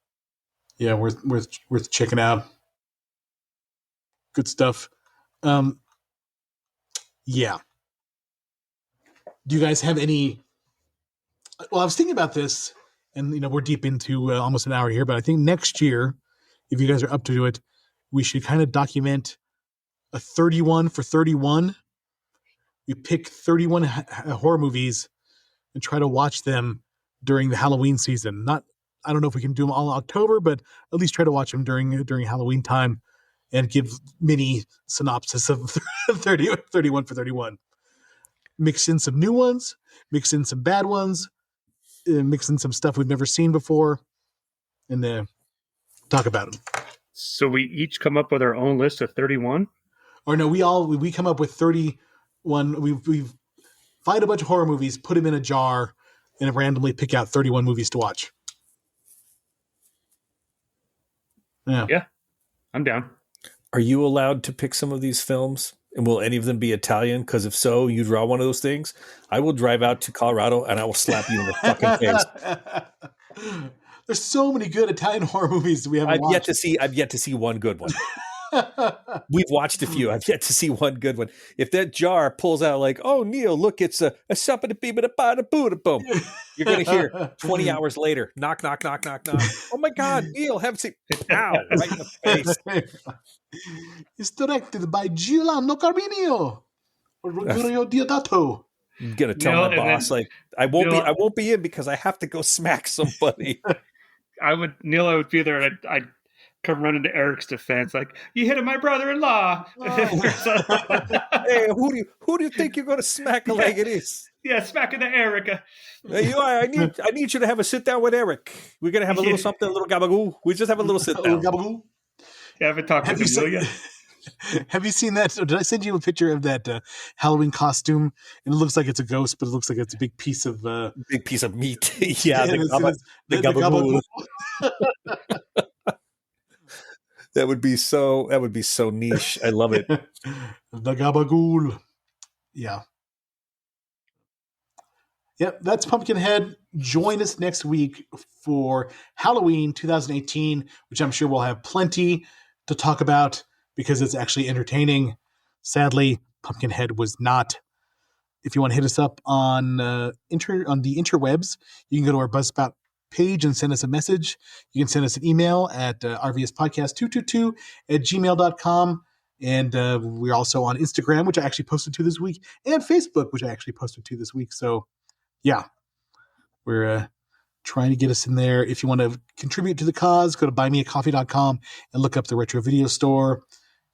checking out. Good stuff. Yeah. Do you guys have any? Well, I was thinking about this, and we're deep into almost an hour here, but I think next year, if you guys are up to it, we should kind of document a 31 for 31. We pick 31 horror movies and try to watch them during the Halloween season. I don't know if we can do them all in October, but at least try to watch them during Halloween time and give mini synopsis of 31 for 31. Mix in some new ones, mix in some bad ones, mix in some stuff we've never seen before, and talk about them. So we each come up with our own list of 31? Or no, we come up with 31. We've find a bunch of horror movies, put them in a jar, and randomly pick out 31 movies to watch. Yeah, I'm down. Are you allowed to pick some of these films? And will any of them be Italian? Because if so, you draw one of those things. I will drive out to Colorado and I will slap you in the fucking face. There's so many good Italian horror movies that we haven't watched. I've yet to see one good one. We've watched a few. I've yet to see one good one. If that jar pulls out like, oh, Neil, look, it's a boom. You're going to hear 20 hours later, knock, knock, knock, knock, knock. Oh, my God, Neil, haven't seen. Ow, right in the face. It's directed by Giuliano Carminio. Rogerio Diodato. I'm going to tell my boss, I won't be in because I have to go smack somebody. I would be there and I'd come running to Eric's defense, like, you hit my brother-in-law. Hey, who do you think you're going to smack like it is? Yeah, smacking the Eric. Hey, I need you to have a sit down with Eric. We're going to have a little something, a little gabagoo. We just have a little sit down. Gabagoo. Yeah, I haven't talked to him yet. Have you seen that? Did I send you a picture of that Halloween costume? And it looks like it's a ghost, but it looks like it's a big piece of meat. Yeah, the gabagool. That would be so niche. I love it. The gabagool. Yeah. Yep, that's Pumpkinhead. Join us next week for Halloween 2018, which I'm sure we'll have plenty to talk about because it's actually entertaining. Sadly, Pumpkinhead was not. If you want to hit us up on the interwebs, you can go to our Buzzsprout page and send us a message. You can send us an email at rvspodcast222@gmail.com. And we're also on Instagram, which I actually posted to this week, and Facebook, which I actually posted to this week. So, yeah, we're trying to get us in there. If you want to contribute to the cause, go to buymeacoffee.com and look up the Retro Video Store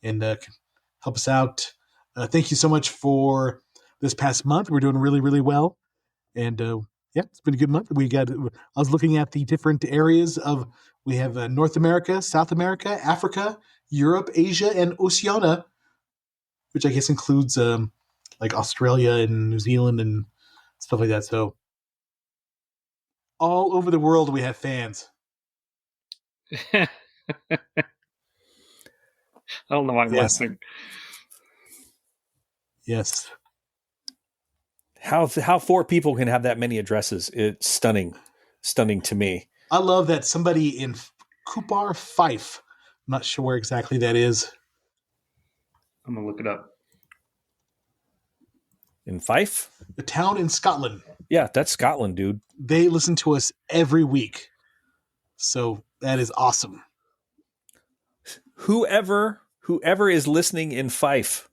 and help us out. Thank you so much for this past month. We're doing really, really well. And it's been a good month. I was looking at the different areas we have North America, South America, Africa, Europe, Asia, and Oceania, which I guess includes like Australia and New Zealand and stuff like that. So all over the world, we have fans. I don't know why I'm laughing. Yes. How 4 people can have that many addresses? It's stunning to me. I love that somebody in Cupar, Fife. I'm not sure where exactly that is. I'm gonna look it up. In Fife? The town in Scotland. Yeah, that's Scotland, dude. They listen to us every week. So that is awesome. Whoever is listening in Fife.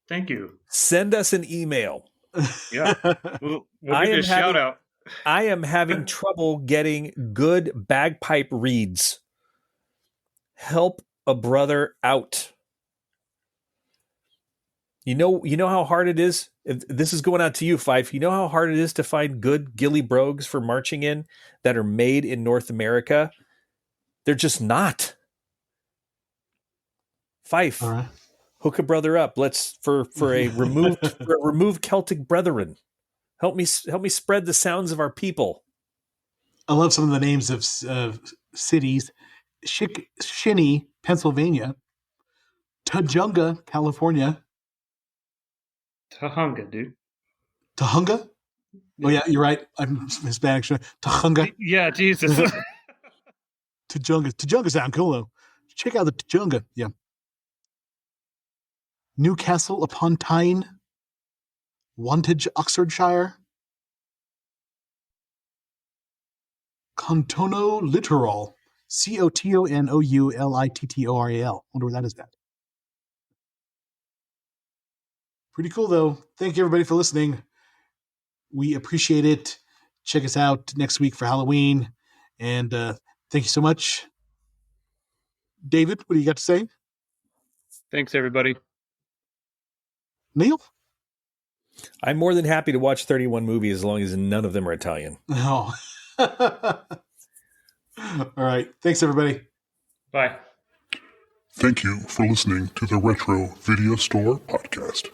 Thank you. Send us an email. Yeah. We'll give you a shout out. I am having trouble getting good bagpipe reeds. Help a brother out. You know how hard it is. This is going out to you, Fife. You know how hard it is to find good ghillie brogues for marching in that are made in North America. They're just not. Fife, All right. hook a brother up. Let's for a removed Celtic brethren. Help me spread the sounds of our people. I love some of the names of cities: Shinny, Pennsylvania; Tujunga, California; Tahunga, dude. Tahunga. Oh yeah, you're right. I'm Hispanic. Tahunga. Yeah, Jesus. Tujunga. Tujunga sound cool though. Check out the Tujunga. Yeah. Newcastle upon Tyne, Wantage, Oxfordshire; Contono Littoral, COTONOULITTORAL. Wonder where that is at. Pretty cool though. Thank you everybody for listening. We appreciate it. Check us out next week for Halloween. And thank you so much. David, what do you got to say? Thanks, everybody. Neil? I'm more than happy to watch 31 movies as long as none of them are Italian. Oh. All right. Thanks, everybody. Bye. Thank you for listening to the Retro Video Store Podcast.